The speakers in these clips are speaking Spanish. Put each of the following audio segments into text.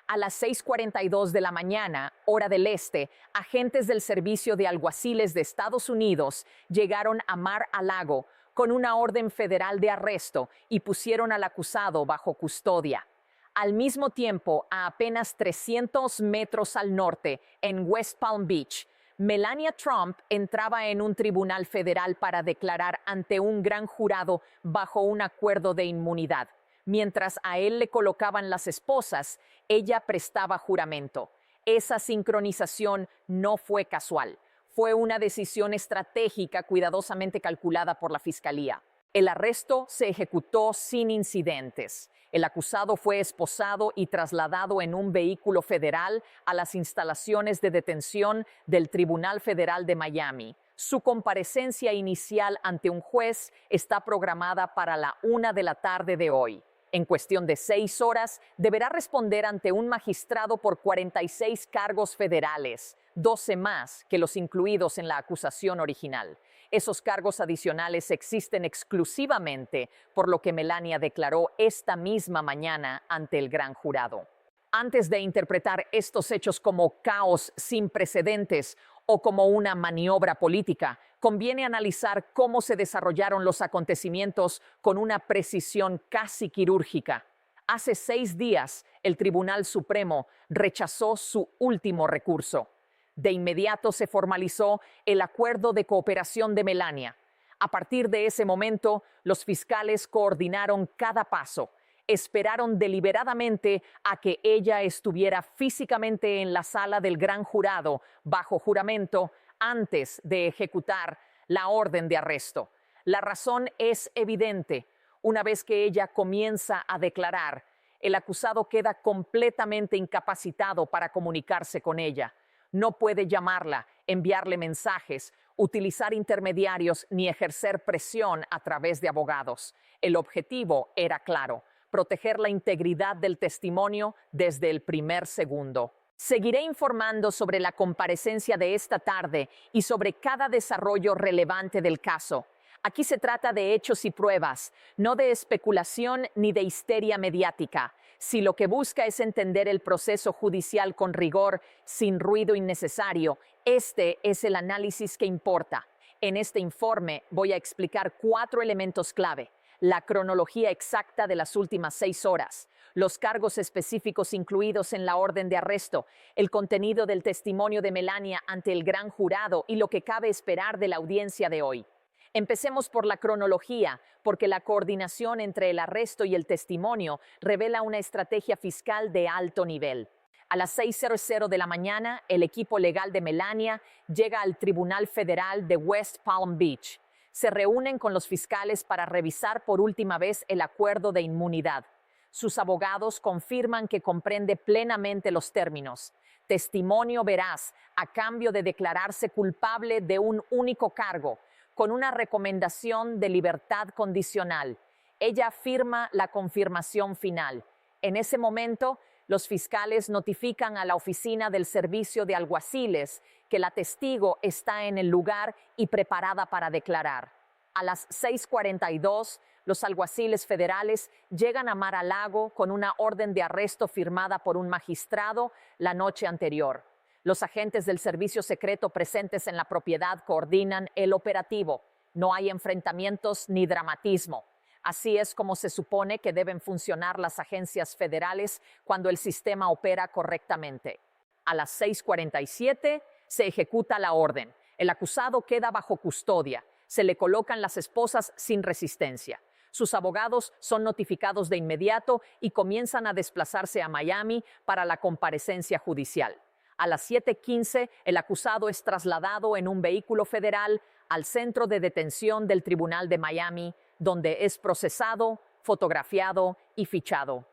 A las 6:42 de la mañana, hora del este, agentes del Servicio de Alguaciles de Estados Unidos llegaron a Mar-a-Lago con una orden federal de arresto y pusieron al acusado bajo custodia. Al mismo tiempo, a apenas 300 metros al norte, en West Palm Beach, Melania Trump entraba en un tribunal federal para declarar ante un gran jurado bajo un acuerdo de inmunidad. Mientras a él le colocaban las esposas, ella prestaba juramento. Esa sincronización no fue casual. Fue una decisión estratégica cuidadosamente calculada por la Fiscalía. El arresto se ejecutó sin incidentes. El acusado fue esposado y trasladado en un vehículo federal a las instalaciones de detención del Tribunal Federal de Miami. Su comparecencia inicial ante un juez está programada para la 1 de la tarde de hoy. En cuestión de 6 horas, deberá responder ante un magistrado por 46 cargos federales, 12 más que los incluidos en la acusación original. Esos cargos adicionales existen exclusivamente, por lo que Melania declaró esta misma mañana ante el gran jurado. Antes de interpretar estos hechos como caos sin precedentes o como una maniobra política, conviene analizar cómo se desarrollaron los acontecimientos con una precisión casi quirúrgica. Hace 6 días, el Tribunal Supremo rechazó su último recurso. De inmediato se formalizó el acuerdo de cooperación de Melania. A partir de ese momento, los fiscales coordinaron cada paso. Esperaron deliberadamente a que ella estuviera físicamente en la sala del gran jurado bajo juramento antes de ejecutar la orden de arresto. La razón es evidente. Una vez que ella comienza a declarar, el acusado queda completamente incapacitado para comunicarse con ella. No puede llamarla, enviarle mensajes, utilizar intermediarios ni ejercer presión a través de abogados. El objetivo era claro: proteger la integridad del testimonio desde el primer segundo. Seguiré informando sobre la comparecencia de esta tarde y sobre cada desarrollo relevante del caso. Aquí se trata de hechos y pruebas, no de especulación ni de histeria mediática. Si lo que busca es entender el proceso judicial con rigor, sin ruido innecesario, este es el análisis que importa. En este informe voy a explicar 4 elementos clave: la cronología exacta de las últimas 6 horas, los cargos específicos incluidos en la orden de arresto, el contenido del testimonio de Melania ante el gran jurado y lo que cabe esperar de la audiencia de hoy. Empecemos por la cronología, porque la coordinación entre el arresto y el testimonio revela una estrategia fiscal de alto nivel. A las 6:00 de la mañana, el equipo legal de Melania llega al Tribunal Federal de West Palm Beach. Se reúnen con los fiscales para revisar por última vez el acuerdo de inmunidad. Sus abogados confirman que comprende plenamente los términos: testimonio veraz a cambio de declararse culpable de un único cargo, con una recomendación de libertad condicional. Ella firma la confirmación final. En ese momento, los fiscales notifican a la oficina del Servicio de Alguaciles que la testigo está en el lugar y preparada para declarar. A las 6:42, los alguaciles federales llegan a Mar-a-Lago con una orden de arresto firmada por un magistrado la noche anterior. Los agentes del servicio secreto presentes en la propiedad coordinan el operativo. No hay enfrentamientos ni dramatismo. Así es como se supone que deben funcionar las agencias federales cuando el sistema opera correctamente. A las 6:47 se ejecuta la orden. El acusado queda bajo custodia. Se le colocan las esposas sin resistencia. Sus abogados son notificados de inmediato y comienzan a desplazarse a Miami para la comparecencia judicial. A las 7:15, el acusado es trasladado en un vehículo federal al centro de detención del Tribunal de Miami, donde es procesado, fotografiado y fichado.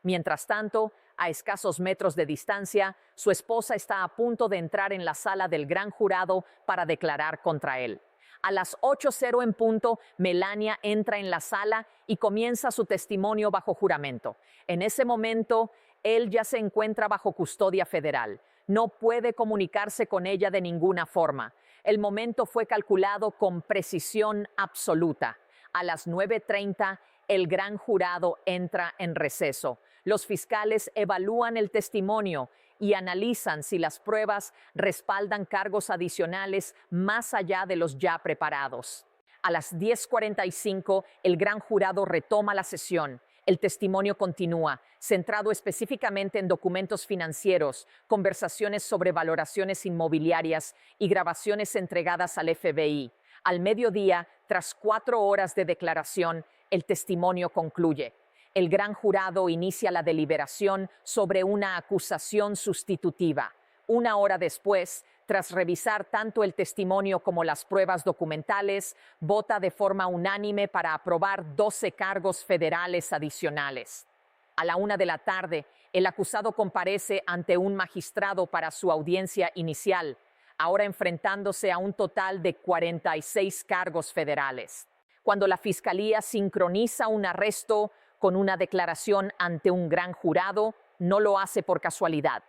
Mientras tanto, a escasos metros de distancia, su esposa está a punto de entrar en la sala del gran jurado para declarar contra él. A las 8:00 en punto, Melania entra en la sala y comienza su testimonio bajo juramento. En ese momento, él ya se encuentra bajo custodia federal. No puede comunicarse con ella de ninguna forma. El momento fue calculado con precisión absoluta. A las 9:30, el gran jurado entra en receso. Los fiscales evalúan el testimonio y analizan si las pruebas respaldan cargos adicionales más allá de los ya preparados. A las 10:45, el gran jurado retoma la sesión. El testimonio continúa, centrado específicamente en documentos financieros, conversaciones sobre valoraciones inmobiliarias y grabaciones entregadas al FBI. Al mediodía, tras 4 horas de declaración, el testimonio concluye. El gran jurado inicia la deliberación sobre una acusación sustitutiva. 1 hora después, tras revisar tanto el testimonio como las pruebas documentales, vota de forma unánime para aprobar 12 cargos federales adicionales. A la 1 de la tarde, el acusado comparece ante un magistrado para su audiencia inicial, ahora enfrentándose a un total de 46 cargos federales. Cuando la fiscalía sincroniza un arresto con una declaración ante un gran jurado, no lo hace por casualidad.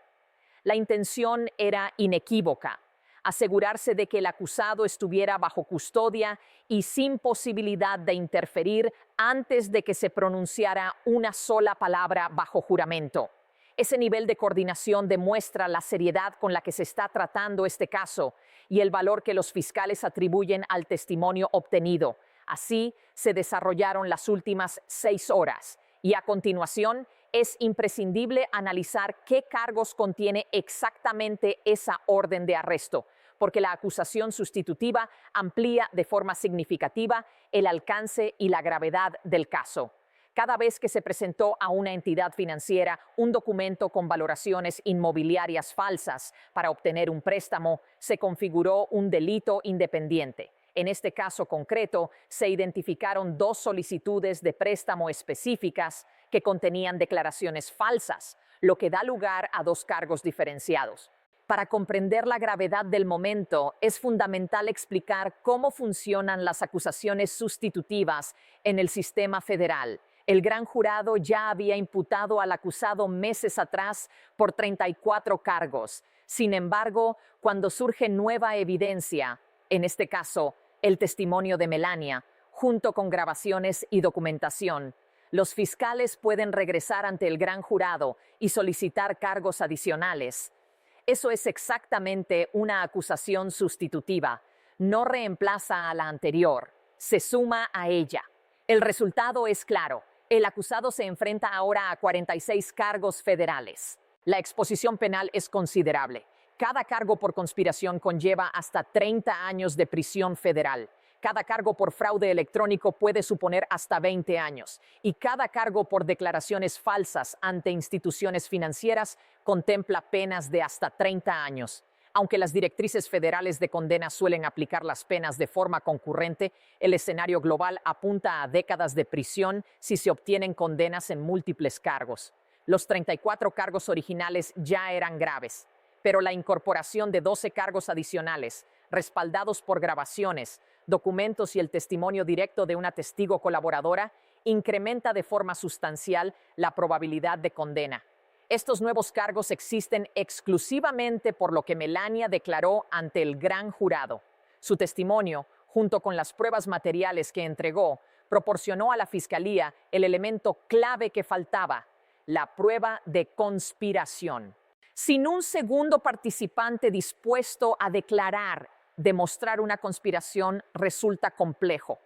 La intención era inequívoca: asegurarse de que el acusado estuviera bajo custodia y sin posibilidad de interferir antes de que se pronunciara una sola palabra bajo juramento. Ese nivel de coordinación demuestra la seriedad con la que se está tratando este caso y el valor que los fiscales atribuyen al testimonio obtenido. Así se desarrollaron las últimas 6 horas y a continuación es imprescindible analizar qué cargos contiene exactamente esa orden de arresto, porque la acusación sustitutiva amplía de forma significativa el alcance y la gravedad del caso. Cada vez que se presentó a una entidad financiera un documento con valoraciones inmobiliarias falsas para obtener un préstamo, se configuró un delito independiente. En este caso concreto, se identificaron 2 solicitudes de préstamo específicas que contenían declaraciones falsas, lo que da lugar a 2 cargos diferenciados. Para comprender la gravedad del momento, es fundamental explicar cómo funcionan las acusaciones sustitutivas en el sistema federal. El gran jurado ya había imputado al acusado meses atrás por 34 cargos. Sin embargo, cuando surge nueva evidencia, en este caso, el testimonio de Melania, junto con grabaciones y documentación, los fiscales pueden regresar ante el gran jurado y solicitar cargos adicionales. Eso es exactamente una acusación sustitutiva. No reemplaza a la anterior, se suma a ella. El resultado es claro. El acusado se enfrenta ahora a 46 cargos federales. La exposición penal es considerable. Cada cargo por conspiración conlleva hasta 30 años de prisión federal. Cada cargo por fraude electrónico puede suponer hasta 20 años. Y cada cargo por declaraciones falsas ante instituciones financieras contempla penas de hasta 30 años. Aunque las directrices federales de condena suelen aplicar las penas de forma concurrente, el escenario global apunta a décadas de prisión si se obtienen condenas en múltiples cargos. Los 34 cargos originales ya eran graves, pero la incorporación de 12 cargos adicionales, respaldados por grabaciones, documentos y el testimonio directo de una testigo colaboradora, incrementa de forma sustancial la probabilidad de condena. Estos nuevos cargos existen exclusivamente por lo que Melania declaró ante el gran jurado. Su testimonio, junto con las pruebas materiales que entregó, proporcionó a la Fiscalía el elemento clave que faltaba: la prueba de conspiración. Sin un segundo participante dispuesto a declarar, demostrar una conspiración resulta complejo.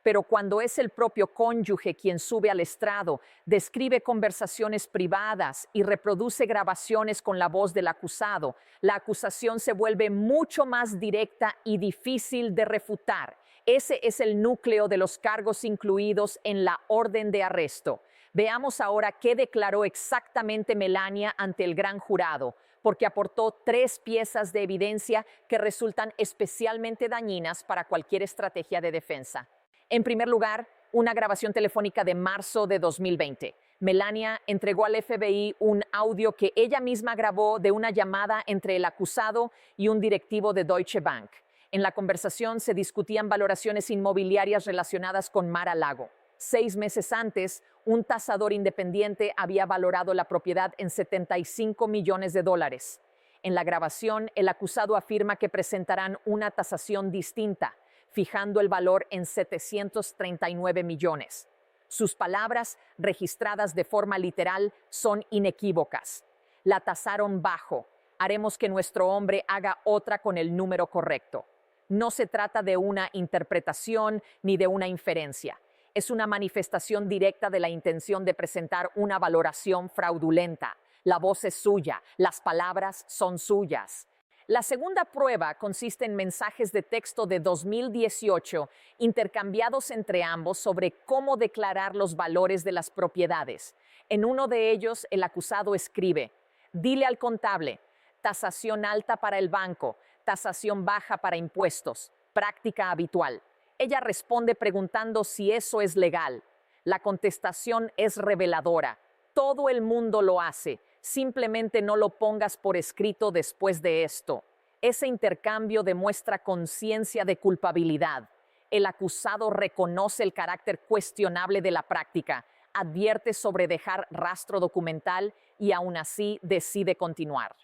Pero cuando es el propio cónyuge quien sube al estrado, describe conversaciones privadas y reproduce grabaciones con la voz del acusado, la acusación se vuelve mucho más directa y difícil de refutar. Ese es el núcleo de los cargos incluidos en la orden de arresto. Veamos ahora qué declaró exactamente Melania ante el gran jurado, porque aportó 3 piezas de evidencia que resultan especialmente dañinas para cualquier estrategia de defensa. En primer lugar, una grabación telefónica de marzo de 2020. Melania entregó al FBI un audio que ella misma grabó de una llamada entre el acusado y un directivo de Deutsche Bank. En la conversación se discutían valoraciones inmobiliarias relacionadas con Mar-a-Lago. 6 meses antes, un tasador independiente había valorado la propiedad en $75 millones. En la grabación, el acusado afirma que presentarán una tasación distinta, fijando el valor en 739 millones. Sus palabras, registradas de forma literal, son inequívocas. La tasaron bajo. Haremos que nuestro hombre haga otra con el número correcto. No se trata de una interpretación ni de una inferencia. Es una manifestación directa de la intención de presentar una valoración fraudulenta. La voz es suya, las palabras son suyas. La segunda prueba consiste en mensajes de texto de 2018 intercambiados entre ambos sobre cómo declarar los valores de las propiedades. En uno de ellos, el acusado escribe: dile al contable, tasación alta para el banco, tasación baja para impuestos, práctica habitual. Ella responde preguntando si eso es legal. La contestación es reveladora. Todo el mundo lo hace. Simplemente no lo pongas por escrito después de esto. Ese intercambio demuestra conciencia de culpabilidad. El acusado reconoce el carácter cuestionable de la práctica, advierte sobre dejar rastro documental y aún así decide continuar.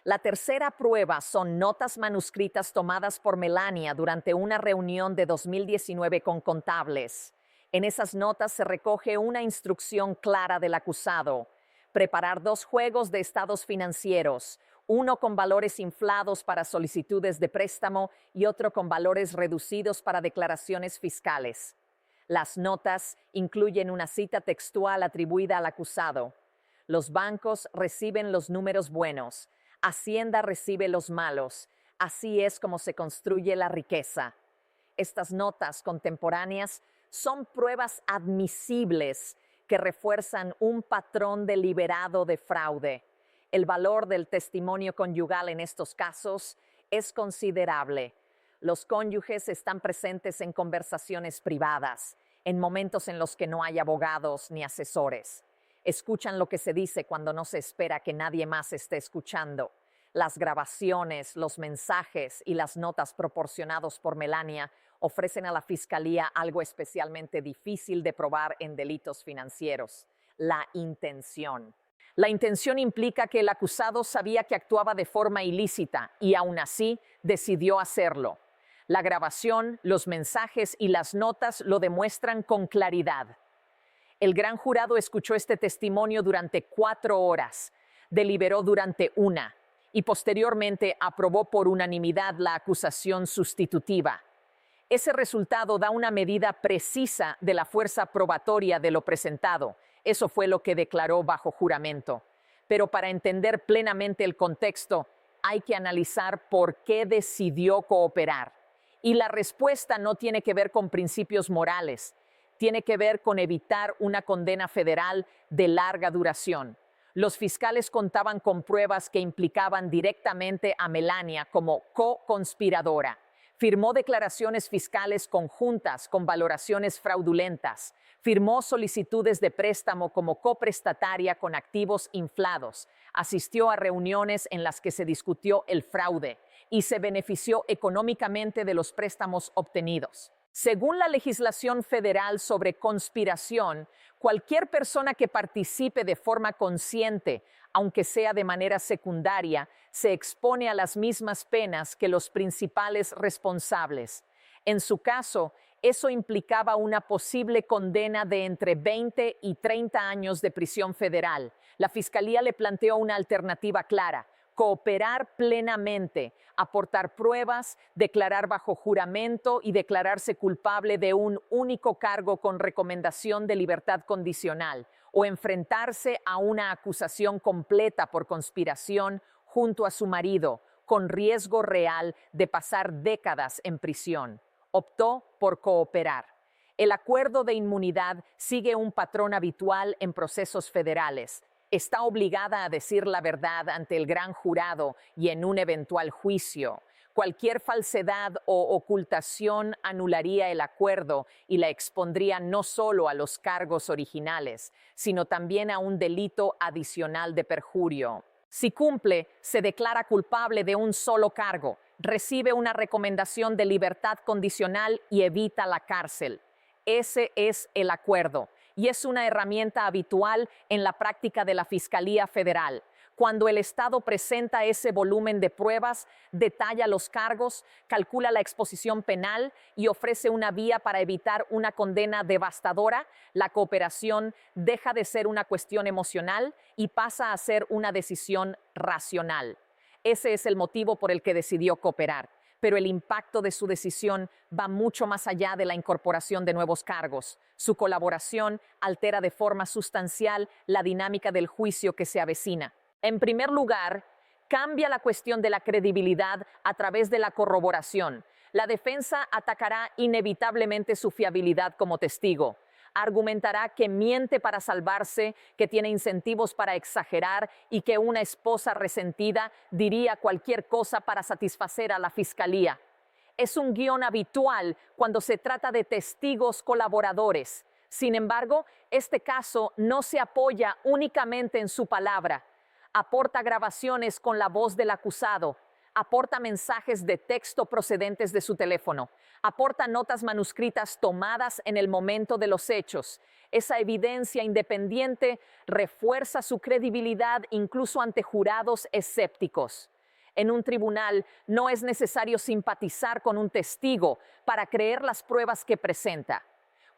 La tercera prueba son notas manuscritas tomadas por Melania durante una reunión de 2019 con contables. En esas notas se recoge una instrucción clara del acusado: preparar 2 juegos de estados financieros, uno con valores inflados para solicitudes de préstamo y otro con valores reducidos para declaraciones fiscales. Las notas incluyen una cita textual atribuida al acusado: los bancos reciben los números buenos, Hacienda recibe los malos, así es como se construye la riqueza. Estas notas contemporáneas son pruebas admisibles que refuerzan un patrón deliberado de fraude. El valor del testimonio conyugal en estos casos es considerable. Los cónyuges están presentes en conversaciones privadas, en momentos en los que no hay abogados ni asesores. Escuchan lo que se dice cuando no se espera que nadie más esté escuchando. Las grabaciones, los mensajes y las notas proporcionados por Melania ofrecen a la Fiscalía algo especialmente difícil de probar en delitos financieros: la intención. La intención implica que el acusado sabía que actuaba de forma ilícita y aún así decidió hacerlo. La grabación, los mensajes y las notas lo demuestran con claridad. El gran jurado escuchó este testimonio durante 4 horas, deliberó durante 1 y posteriormente aprobó por unanimidad la acusación sustitutiva. Ese resultado da una medida precisa de la fuerza probatoria de lo presentado. Eso fue lo que declaró bajo juramento. Pero para entender plenamente el contexto, hay que analizar por qué decidió cooperar. Y la respuesta no tiene que ver con principios morales. Tiene que ver con evitar una condena federal de larga duración. Los fiscales contaban con pruebas que implicaban directamente a Melania como co-conspiradora. Firmó declaraciones fiscales conjuntas con valoraciones fraudulentas. Firmó solicitudes de préstamo como coprestataria con activos inflados. Asistió a reuniones en las que se discutió el fraude y se benefició económicamente de los préstamos obtenidos. Según la legislación federal sobre conspiración, cualquier persona que participe de forma consciente, aunque sea de manera secundaria, se expone a las mismas penas que los principales responsables. En su caso, eso implicaba una posible condena de entre 20 y 30 años de prisión federal. La Fiscalía le planteó una alternativa clara: cooperar plenamente, aportar pruebas, declarar bajo juramento y declararse culpable de un único cargo con recomendación de libertad condicional, o enfrentarse a una acusación completa por conspiración junto a su marido, con riesgo real de pasar décadas en prisión. Optó por cooperar. El acuerdo de inmunidad sigue un patrón habitual en procesos federales. Está obligada a decir la verdad ante el gran jurado y en un eventual juicio. Cualquier falsedad o ocultación anularía el acuerdo y la expondría no solo a los cargos originales, sino también a un delito adicional de perjurio. Si cumple, se declara culpable de un solo cargo, recibe una recomendación de libertad condicional y evita la cárcel. Ese es el acuerdo. Y es una herramienta habitual en la práctica de la Fiscalía Federal. Cuando el Estado presenta ese volumen de pruebas, detalla los cargos, calcula la exposición penal y ofrece una vía para evitar una condena devastadora, la cooperación deja de ser una cuestión emocional y pasa a ser una decisión racional. Ese es el motivo por el que decidió cooperar, pero el impacto de su decisión va mucho más allá de la incorporación de nuevos cargos. Su colaboración altera de forma sustancial la dinámica del juicio que se avecina. En primer lugar, cambia la cuestión de la credibilidad a través de la corroboración. La defensa atacará inevitablemente su fiabilidad como testigo. Argumentará que miente para salvarse, que tiene incentivos para exagerar y que una esposa resentida diría cualquier cosa para satisfacer a la fiscalía. Es un guión habitual cuando se trata de testigos colaboradores. Sin embargo, este caso no se apoya únicamente en su palabra. Aporta grabaciones con la voz del acusado, aporta mensajes de texto procedentes de su teléfono, aporta notas manuscritas tomadas en el momento de los hechos. Esa evidencia independiente refuerza su credibilidad incluso ante jurados escépticos. En un tribunal no es necesario simpatizar con un testigo para creer las pruebas que presenta.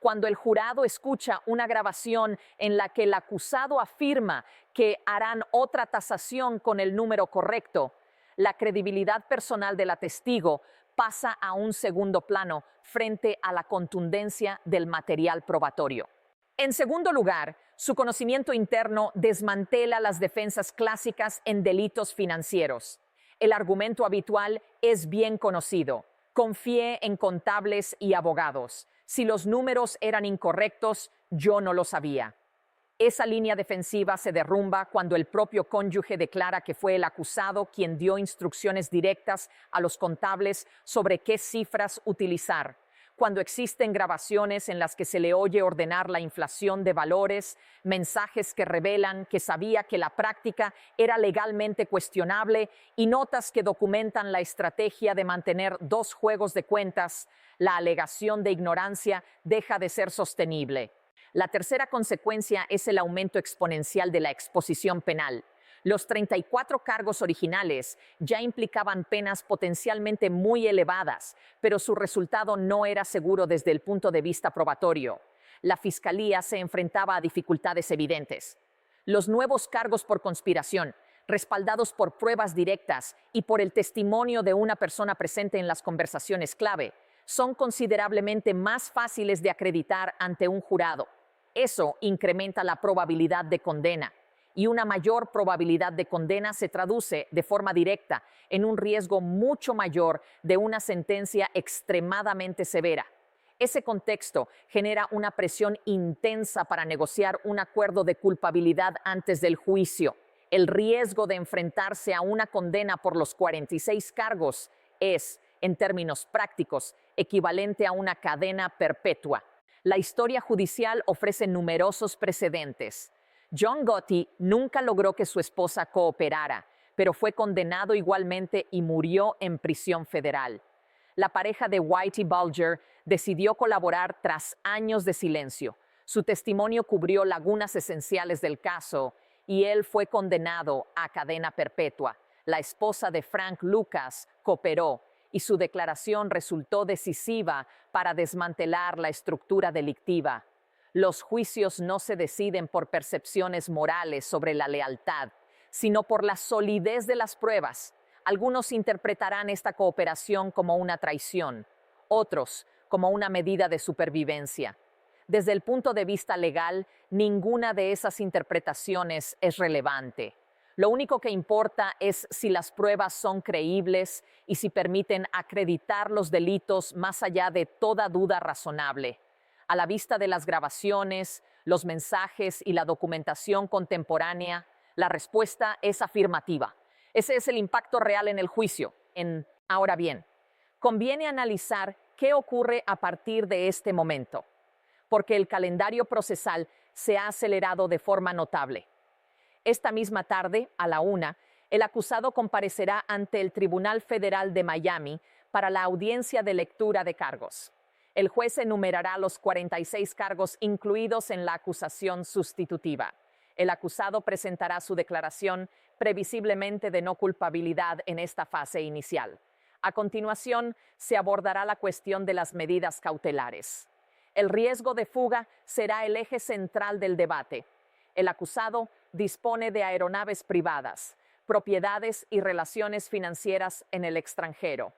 Cuando el jurado escucha una grabación en la que el acusado afirma que harán otra tasación con el número correcto, la credibilidad personal de la testigo pasa a un segundo plano frente a la contundencia del material probatorio. En segundo lugar, su conocimiento interno desmantela las defensas clásicas en delitos financieros. El argumento habitual es bien conocido. Confié en contables y abogados. Si los números eran incorrectos, yo no lo sabía. Esa línea defensiva se derrumba cuando el propio cónyuge declara que fue el acusado quien dio instrucciones directas a los contables sobre qué cifras utilizar. Cuando existen grabaciones en las que se le oye ordenar la inflación de valores, mensajes que revelan que sabía que la práctica era legalmente cuestionable y notas que documentan la estrategia de mantener dos juegos de cuentas, la alegación de ignorancia deja de ser sostenible. La tercera consecuencia es el aumento exponencial de la exposición penal. Los 34 cargos originales ya implicaban penas potencialmente muy elevadas, pero su resultado no era seguro desde el punto de vista probatorio. La fiscalía se enfrentaba a dificultades evidentes. Los nuevos cargos por conspiración, respaldados por pruebas directas y por el testimonio de una persona presente en las conversaciones clave, son considerablemente más fáciles de acreditar ante un jurado. Eso incrementa la probabilidad de condena. Y una mayor probabilidad de condena se traduce de forma directa en un riesgo mucho mayor de una sentencia extremadamente severa. Ese contexto genera una presión intensa para negociar un acuerdo de culpabilidad antes del juicio. El riesgo de enfrentarse a una condena por los 46 cargos es, en términos prácticos, equivalente a una cadena perpetua. La historia judicial ofrece numerosos precedentes. John Gotti nunca logró que su esposa cooperara, pero fue condenado igualmente y murió en prisión federal. La pareja de Whitey Bulger decidió colaborar tras años de silencio. Su testimonio cubrió lagunas esenciales del caso y él fue condenado a cadena perpetua. La esposa de Frank Lucas cooperó y su declaración resultó decisiva para desmantelar la estructura delictiva. Los juicios no se deciden por percepciones morales sobre la lealtad, sino por la solidez de las pruebas. Algunos interpretarán esta cooperación como una traición, otros como una medida de supervivencia. Desde el punto de vista legal, ninguna de esas interpretaciones es relevante. Lo único que importa es si las pruebas son creíbles y si permiten acreditar los delitos más allá de toda duda razonable. A la vista de las grabaciones, los mensajes y la documentación contemporánea, la respuesta es afirmativa. Ese es el impacto real en el juicio. Ahora bien, conviene analizar qué ocurre a partir de este momento, porque el calendario procesal se ha acelerado de forma notable. Esta misma tarde, a la 1, el acusado comparecerá ante el Tribunal Federal de Miami para la audiencia de lectura de cargos. El juez enumerará los 46 cargos incluidos en la acusación sustitutiva. El acusado presentará su declaración previsiblemente de no culpabilidad en esta fase inicial. A continuación, se abordará la cuestión de las medidas cautelares. El riesgo de fuga será el eje central del debate. El acusado dispone de aeronaves privadas, propiedades y relaciones financieras en el extranjero.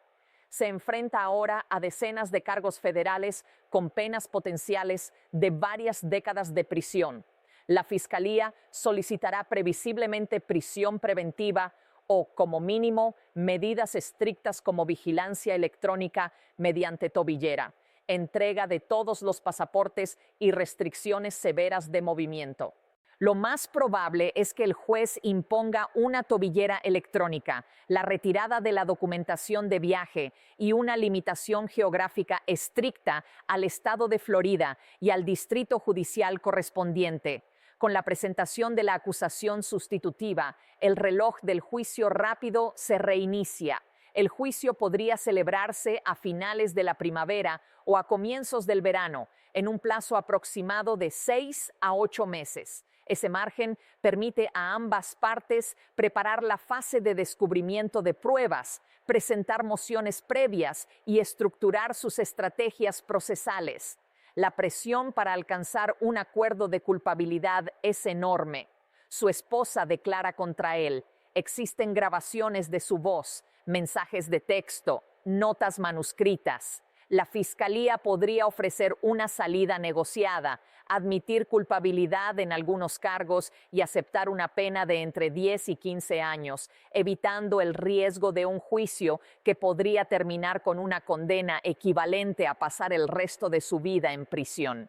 Se enfrenta ahora a decenas de cargos federales con penas potenciales de varias décadas de prisión. La Fiscalía solicitará previsiblemente prisión preventiva o, como mínimo, medidas estrictas como vigilancia electrónica mediante tobillera, entrega de todos los pasaportes y restricciones severas de movimiento. Lo más probable es que el juez imponga una tobillera electrónica, la retirada de la documentación de viaje y una limitación geográfica estricta al estado de Florida y al distrito judicial correspondiente. Con la presentación de la acusación sustitutiva, el reloj del juicio rápido se reinicia. El juicio podría celebrarse a finales de la primavera o a comienzos del verano, en un plazo aproximado de 6 a 8 meses. Ese margen permite a ambas partes preparar la fase de descubrimiento de pruebas, presentar mociones previas y estructurar sus estrategias procesales. La presión para alcanzar un acuerdo de culpabilidad es enorme. Su esposa declara contra él. Existen grabaciones de su voz, mensajes de texto, notas manuscritas. La Fiscalía podría ofrecer una salida negociada, admitir culpabilidad en algunos cargos y aceptar una pena de entre 10 y 15 años, evitando el riesgo de un juicio que podría terminar con una condena equivalente a pasar el resto de su vida en prisión.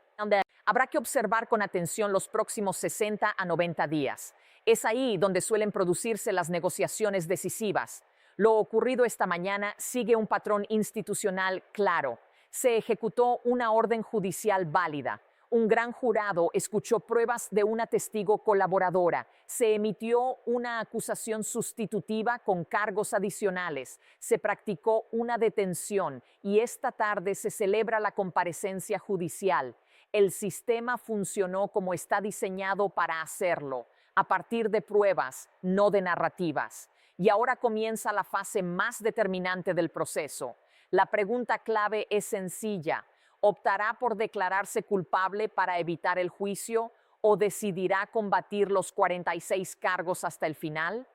Habrá que observar con atención los próximos 60 a 90 días. Es ahí donde suelen producirse las negociaciones decisivas. Lo ocurrido esta mañana sigue un patrón institucional claro. Se ejecutó una orden judicial válida. Un gran jurado escuchó pruebas de una testigo colaboradora. Se emitió una acusación sustitutiva con cargos adicionales. Se practicó una detención y esta tarde se celebra la comparecencia judicial. El sistema funcionó como está diseñado para hacerlo, a partir de pruebas, no de narrativas. Y ahora comienza la fase más determinante del proceso. La pregunta clave es sencilla. ¿Optará por declararse culpable para evitar el juicio o decidirá combatir los 46 cargos hasta el final?